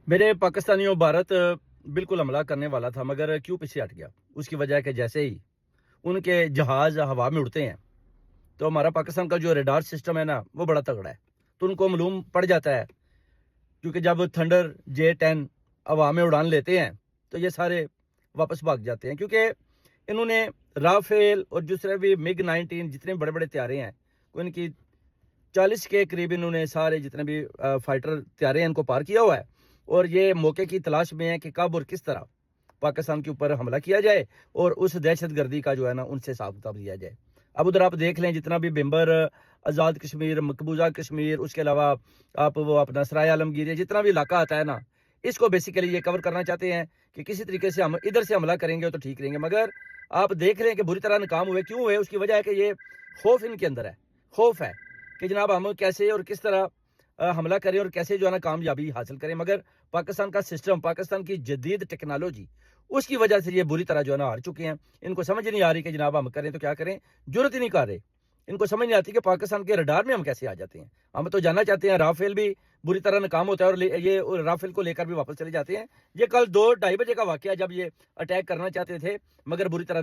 मेरे पाकिस्तानियों भारत बिल्कुल हमला करने वाला था मगर क्यों पीछे हट गया। उसकी वजह है कि जैसे ही उनके जहाज हवा में उड़ते हैं तो हमारा पाकिस्तान का जो रडार सिस्टम है ना वो बड़ा तगड़ा है, तो उनको मालूम पड़ जाता है। क्योंकि जब थंडर J-10 हवा में उड़ान लेते हैं तो ये सारे वापस भाग जाते हैं, क्योंकि इन्होंने राफेल और दूसरे भी MiG-19 जितने बड़े बड़े तैयारे हैं वो इनकी 40 के करीब इन्होंने सारे जितने भी फाइटर तैयारे हैं इनको पार किया हुआ है, और ये मौके की तलाश में है कि कब और किस तरह पाकिस्तान के ऊपर हमला किया जाए और उस दहशतगर्दी का जो है ना उनसे हिसाब किताब लिया जाए। अब उधर आप देख लें जितना भी बिम्बर, आज़ाद कश्मीर, मकबूजा कश्मीर, उसके अलावा आप वो अपना सराय आलमगीर, ये जितना भी इलाका आता है ना, इसको बेसिकली ये कवर करना चाहते हैं कि किसी तरीके से हम इधर से हमला करेंगे तो ठीक रहेंगे। मगर आप देख रहे हैं कि बुरी तरह नाकाम हुए। क्यों हुए? उसकी वजह है कि ये खौफ इनके अंदर है। खौफ है कि जनाब हम कैसे और किस तरह हमला करें और कैसे जो है ना कामयाबी हासिल करें। मगर पाकिस्तान का सिस्टम, पाकिस्तान की जदीद टेक्नोलॉजी, उसकी वजह से ये बुरी तरह जो है ना हार चुके हैं। इनको समझ नहीं आ रही कि जनाब हम करें तो क्या करें, जरूरत ही नहीं कर रहे। इनको समझ नहीं आती कि पाकिस्तान के रडार में हम कैसे आ जाते हैं। हम तो जानना चाहते हैं, राफेल भी बुरी तरह नाकाम होता है और ये राफेल को लेकर भी वापस चले जाते हैं। ये कल 2-2:30 बजे का वाकया जब ये अटैक करना चाहते थे मगर बुरी तरह